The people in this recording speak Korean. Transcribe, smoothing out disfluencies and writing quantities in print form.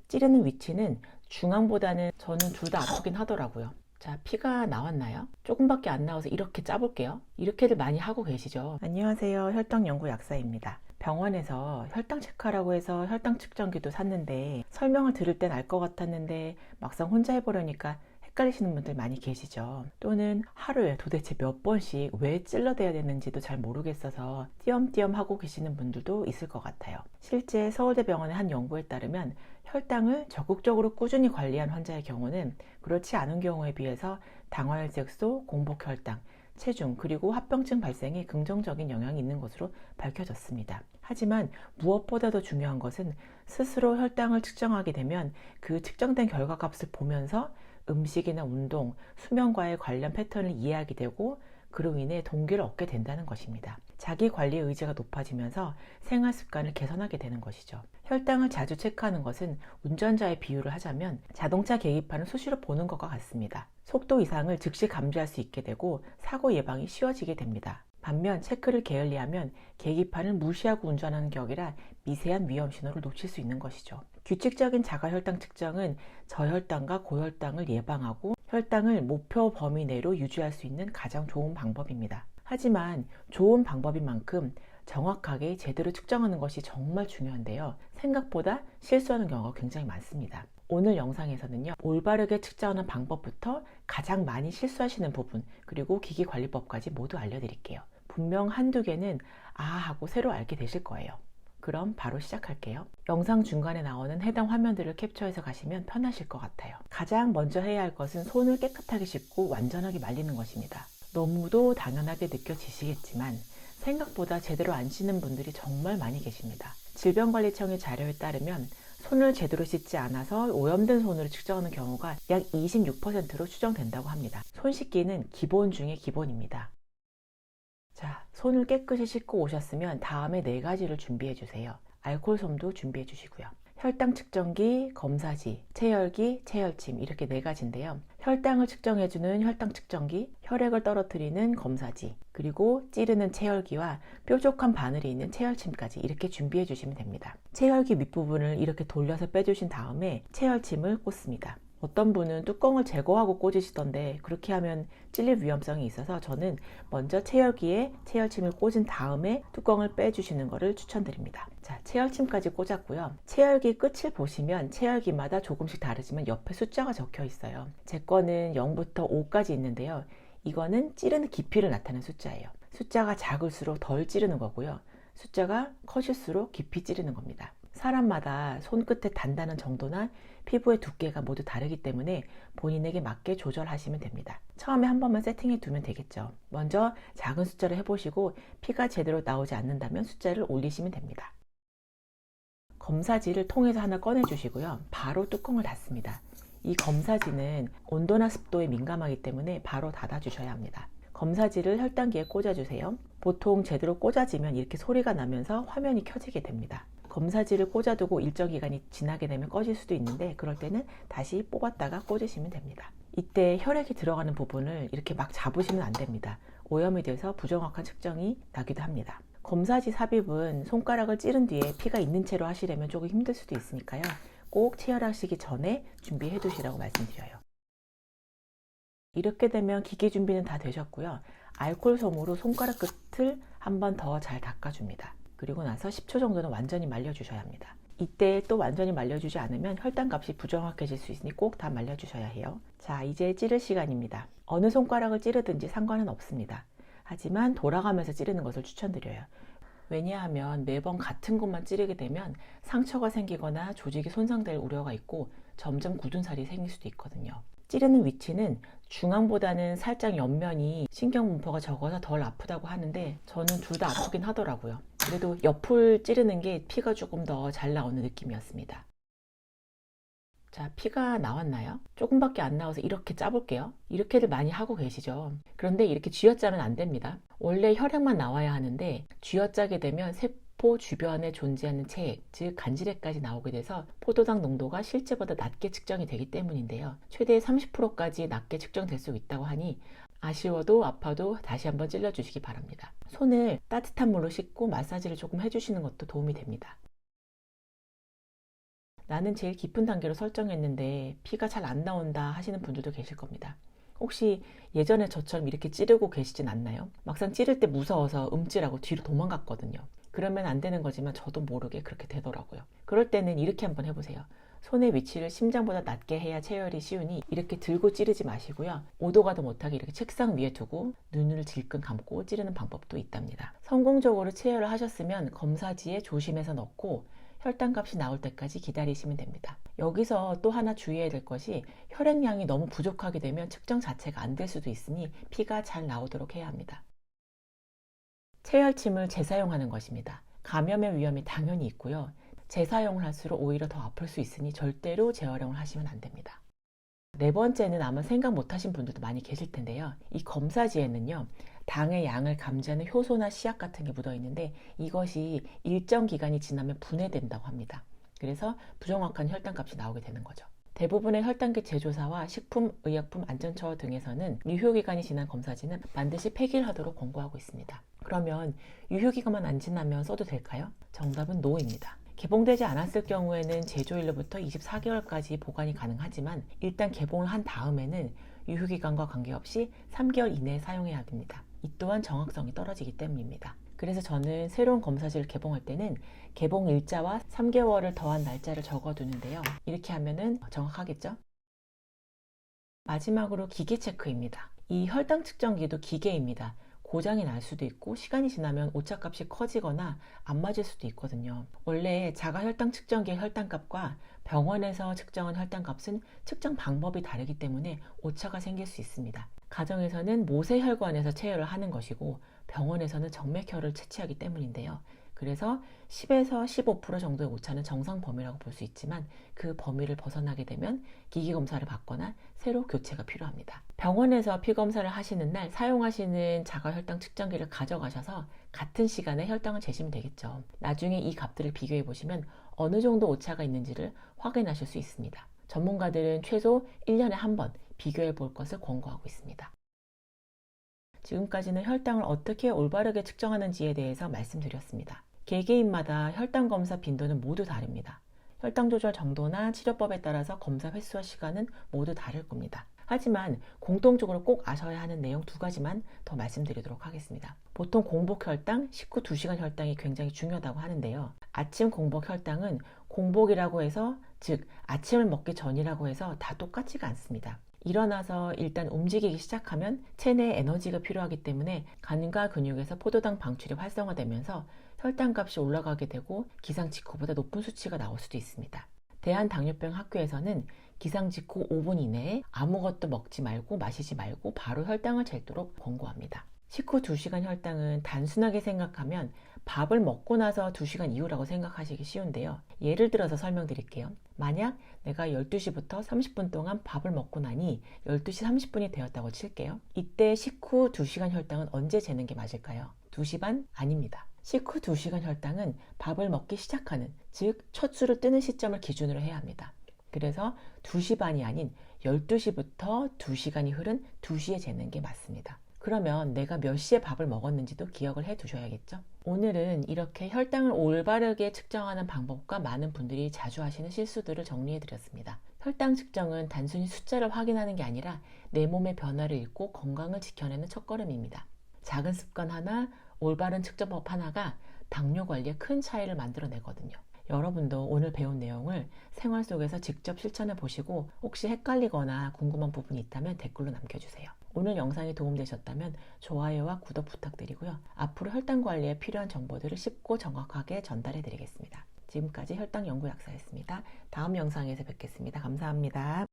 찌르는 위치는 중앙보다는 저는 둘 다 아프긴 하더라고요. 자, 피가 나왔나요? 조금밖에 안 나와서 이렇게 짜볼게요. 이렇게들 많이 하고 계시죠? 안녕하세요. 혈당연구 약사입니다. 병원에서 혈당 체크하라고 해서 혈당 측정기도 샀는데 설명을 들을 땐 알 것 같았는데 막상 혼자 해보려니까 헷갈리시는 분들 많이 계시죠. 또는 하루에 도대체 몇 번씩 왜 찔러대야 되는지도 잘 모르겠어서 띄엄띄엄 하고 계시는 분들도 있을 것 같아요. 실제 서울대병원의 한 연구에 따르면 혈당을 적극적으로 꾸준히 관리한 환자의 경우는 그렇지 않은 경우에 비해서 당화혈색소, 공복혈당, 체중, 그리고 합병증 발생에 긍정적인 영향이 있는 것으로 밝혀졌습니다. 하지만 무엇보다도 중요한 것은 스스로 혈당을 측정하게 되면 그 측정된 결과값을 보면서 음식이나 운동, 수면과의 관련 패턴을 이해하게 되고 그로 인해 동기를 얻게 된다는 것입니다. 자기 관리 의지가 높아지면서 생활 습관을 개선하게 되는 것이죠. 혈당을 자주 체크하는 것은 운전자의 비유를 하자면 자동차 계기판을 수시로 보는 것과 같습니다. 속도 이상을 즉시 감지할 수 있게 되고 사고 예방이 쉬워지게 됩니다. 반면 체크를 게을리하면 계기판을 무시하고 운전하는 격이라 미세한 위험 신호를 놓칠 수 있는 것이죠. 규칙적인 자가혈당 측정은 저혈당과 고혈당을 예방하고 혈당을 목표 범위 내로 유지할 수 있는 가장 좋은 방법입니다. 하지만 좋은 방법인 만큼 정확하게 제대로 측정하는 것이 정말 중요한데요. 생각보다 실수하는 경우가 굉장히 많습니다. 오늘 영상에서는요, 올바르게 측정하는 방법부터 가장 많이 실수하시는 부분, 그리고 기기관리법까지 모두 알려드릴게요. 분명 한두 개는 아 하고 새로 알게 되실 거예요. 그럼 바로 시작할게요. 영상 중간에 나오는 해당 화면들을 캡처해서 가시면 편하실 것 같아요. 가장 먼저 해야 할 것은 손을 깨끗하게 씻고 완전하게 말리는 것입니다. 너무도 당연하게 느껴지시겠지만 생각보다 제대로 안 씻는 분들이 정말 많이 계십니다. 질병관리청의 자료에 따르면 손을 제대로 씻지 않아서 오염된 손으로 측정하는 경우가 약 26%로 추정된다고 합니다. 손 씻기는 기본 중의 기본입니다. 자, 손을 깨끗이 씻고 오셨으면 다음에 4가지를 준비해 주세요. 알코올솜도 준비해 주시고요. 혈당 측정기, 검사지, 체열기, 체열침 이렇게 4가지인데요. 혈당을 측정해주는 혈당 측정기, 혈액을 떨어뜨리는 검사지, 그리고 찌르는 체열기와 뾰족한 바늘이 있는 체열침까지 이렇게 준비해 주시면 됩니다. 체열기 밑부분을 이렇게 돌려서 빼주신 다음에 체열침을 꽂습니다. 어떤 분은 뚜껑을 제거하고 꽂으시던데 그렇게 하면 찔릴 위험성이 있어서 저는 먼저 체열기에 체열침을 꽂은 다음에 뚜껑을 빼주시는 것을 추천드립니다. 자, 체열침까지 꽂았고요. 체열기 끝을 보시면 체열기마다 조금씩 다르지만 옆에 숫자가 적혀 있어요. 제 거는 0부터 5까지 있는데요. 이거는 찌르는 깊이를 나타내는 숫자예요. 숫자가 작을수록 덜 찌르는 거고요. 숫자가 커질수록 깊이 찌르는 겁니다. 사람마다 손끝의 단단한 정도나 피부의 두께가 모두 다르기 때문에 본인에게 맞게 조절하시면 됩니다. 처음에 한 번만 세팅해 두면 되겠죠. 먼저 작은 숫자를 해보시고 피가 제대로 나오지 않는다면 숫자를 올리시면 됩니다. 검사지를 통에서 하나 꺼내 주시고요. 바로 뚜껑을 닫습니다. 이 검사지는 온도나 습도에 민감하기 때문에 바로 닫아 주셔야 합니다. 검사지를 혈당기에 꽂아 주세요. 보통 제대로 꽂아지면 이렇게 소리가 나면서 화면이 켜지게 됩니다. 검사지를 꽂아두고 일정 기간이 지나게 되면 꺼질 수도 있는데 그럴 때는 다시 뽑았다가 꽂으시면 됩니다. 이때 혈액이 들어가는 부분을 이렇게 막 잡으시면 안 됩니다. 오염이 돼서 부정확한 측정이 나기도 합니다. 검사지 삽입은 손가락을 찌른 뒤에 피가 있는 채로 하시려면 조금 힘들 수도 있으니까요. 꼭 체열하시기 전에 준비해 두시라고 말씀드려요. 이렇게 되면 기기 준비는 다 되셨고요. 알코올 솜으로 손가락 끝을 한 번 더 잘 닦아줍니다. 그리고 나서 10초 정도는 완전히 말려주셔야 합니다. 이때 또 완전히 말려주지 않으면 혈당값이 부정확해질 수 있으니 꼭 다 말려주셔야 해요. 자, 이제 찌를 시간입니다. 어느 손가락을 찌르든지 상관은 없습니다. 하지만 돌아가면서 찌르는 것을 추천드려요. 왜냐하면 매번 같은 곳만 찌르게 되면 상처가 생기거나 조직이 손상될 우려가 있고 점점 굳은 살이 생길 수도 있거든요. 찌르는 위치는 중앙보다는 살짝 옆면이 신경분포가 적어서 덜 아프다고 하는데 저는 둘 다 아프긴 하더라고요. 그래도 옆을 찌르는 게 피가 조금 더 잘 나오는 느낌이었습니다. 자, 피가 나왔나요? 조금밖에 안 나와서 이렇게 짜볼게요. 이렇게들 많이 하고 계시죠. 그런데 이렇게 쥐어짜면 안 됩니다. 원래 혈액만 나와야 하는데 쥐어짜게 되면 세포 주변에 존재하는 체액, 즉 간질액까지 나오게 돼서 포도당 농도가 실제보다 낮게 측정이 되기 때문인데요. 최대 30%까지 낮게 측정될 수 있다고 하니 아쉬워도 아파도 다시 한번 찔러주시기 바랍니다. 손을 따뜻한 물로 씻고 마사지를 조금 해주시는 것도 도움이 됩니다. 나는 제일 깊은 단계로 설정했는데 피가 잘 안 나온다 하시는 분들도 계실 겁니다. 혹시 예전에 저처럼 이렇게 찌르고 계시진 않나요? 막상 찌를 때 무서워서 움찔하고 뒤로 도망갔거든요. 그러면 안 되는 거지만 저도 모르게 그렇게 되더라고요. 그럴 때는 이렇게 한번 해보세요. 손의 위치를 심장보다 낮게 해야 체열이 쉬우니 이렇게 들고 찌르지 마시고요. 오도 가도 못하게 이렇게 책상 위에 두고 눈을 질끈 감고 찌르는 방법도 있답니다. 성공적으로 체열을 하셨으면 검사지에 조심해서 넣고 혈당값이 나올 때까지 기다리시면 됩니다. 여기서 또 하나 주의해야 될 것이 혈액량이 너무 부족하게 되면 측정 자체가 안 될 수도 있으니 피가 잘 나오도록 해야 합니다. 체열침을 재사용하는 것입니다. 감염의 위험이 당연히 있고요. 재사용을 할수록 오히려 더 아플 수 있으니 절대로 재활용을 하시면 안 됩니다. 네 번째는 아마 생각 못 하신 분들도 많이 계실 텐데요. 이 검사지에는요, 당의 양을 감지하는 효소나 씨앗 같은 게 묻어 있는데 이것이 일정 기간이 지나면 분해된다고 합니다. 그래서 부정확한 혈당값이 나오게 되는 거죠. 대부분의 혈당계 제조사와 식품의약품안전처 등에서는 유효기간이 지난 검사지는 반드시 폐기하도록 권고하고 있습니다. 그러면 유효기간만 안 지나면 써도 될까요? 정답은 노입니다. 개봉되지 않았을 경우에는 제조일로부터 24개월까지 보관이 가능하지만 일단 개봉을 한 다음에는 유효기간과 관계없이 3개월 이내에 사용해야 됩니다. 이 또한 정확성이 떨어지기 때문입니다. 그래서 저는 새로운 검사지를 개봉할 때는 개봉 일자와 3개월을 더한 날짜를 적어두는데요. 이렇게 하면은 정확하겠죠? 마지막으로 기계 체크입니다. 이 혈당 측정기도 기계입니다. 고장이 날 수도 있고 시간이 지나면 오차값이 커지거나 안 맞을 수도 있거든요. 원래 자가 혈당 측정기의 혈당값과 병원에서 측정한 혈당값은 측정 방법이 다르기 때문에 오차가 생길 수 있습니다. 가정에서는 모세혈관에서 체열을 하는 것이고 병원에서는 정맥혈을 채취하기 때문인데요. 그래서 10에서 15% 정도의 오차는 정상 범위라고 볼 수 있지만 그 범위를 벗어나게 되면 기기 검사를 받거나 새로 교체가 필요합니다. 병원에서 피검사를 하시는 날 사용하시는 자가혈당 측정기를 가져가셔서 같은 시간에 혈당을 재시면 되겠죠. 나중에 이 값들을 비교해 보시면 어느 정도 오차가 있는지를 확인하실 수 있습니다. 전문가들은 최소 1년에 한 번 비교해 볼 것을 권고하고 있습니다. 지금까지는 혈당을 어떻게 올바르게 측정하는지에 대해서 말씀드렸습니다. 개개인마다 혈당 검사 빈도는 모두 다릅니다. 혈당 조절 정도나 치료법에 따라서 검사 횟수와 시간은 모두 다를 겁니다. 하지만 공통적으로 꼭 아셔야 하는 내용 두 가지만 더 말씀드리도록 하겠습니다. 보통 공복 혈당, 식후 2시간 혈당이 굉장히 중요하다고 하는데요. 아침 공복 혈당은 공복이라고 해서, 즉 아침을 먹기 전이라고 해서 다 똑같지가 않습니다. 일어나서 일단 움직이기 시작하면 체내에 에너지가 필요하기 때문에 간과 근육에서 포도당 방출이 활성화되면서 혈당값이 올라가게 되고 기상 직후보다 높은 수치가 나올 수도 있습니다. 대한당뇨병 학회에서는 기상 직후 5분 이내에 아무것도 먹지 말고 마시지 말고 바로 혈당을 재도록 권고합니다. 식후 2시간 혈당은 단순하게 생각하면 밥을 먹고 나서 2시간 이후라고 생각하시기 쉬운데요. 예를 들어서 설명드릴게요. 만약 내가 12시부터 30분 동안 밥을 먹고 나니 12시 30분이 되었다고 칠게요. 이때 식후 2시간 혈당은 언제 재는 게 맞을까요? 2시 반? 아닙니다. 식후 2시간 혈당은 밥을 먹기 시작하는, 즉 첫 술을 뜨는 시점을 기준으로 해야 합니다. 그래서 2시 반이 아닌 12시부터 2시간이 흐른 2시에 재는 게 맞습니다. 그러면 내가 몇 시에 밥을 먹었는지도 기억을 해 두셔야겠죠? 오늘은 이렇게 혈당을 올바르게 측정하는 방법과 많은 분들이 자주 하시는 실수들을 정리해 드렸습니다. 혈당 측정은 단순히 숫자를 확인하는 게 아니라 내 몸의 변화를 읽고 건강을 지켜내는 첫걸음입니다. 작은 습관 하나, 올바른 측정법 하나가 당뇨 관리에 큰 차이를 만들어내거든요. 여러분도 오늘 배운 내용을 생활 속에서 직접 실천해 보시고 혹시 헷갈리거나 궁금한 부분이 있다면 댓글로 남겨주세요. 오늘 영상이 도움되셨다면 좋아요와 구독 부탁드리고요. 앞으로 혈당 관리에 필요한 정보들을 쉽고 정확하게 전달해 드리겠습니다. 지금까지 혈당연구약사였습니다. 다음 영상에서 뵙겠습니다. 감사합니다.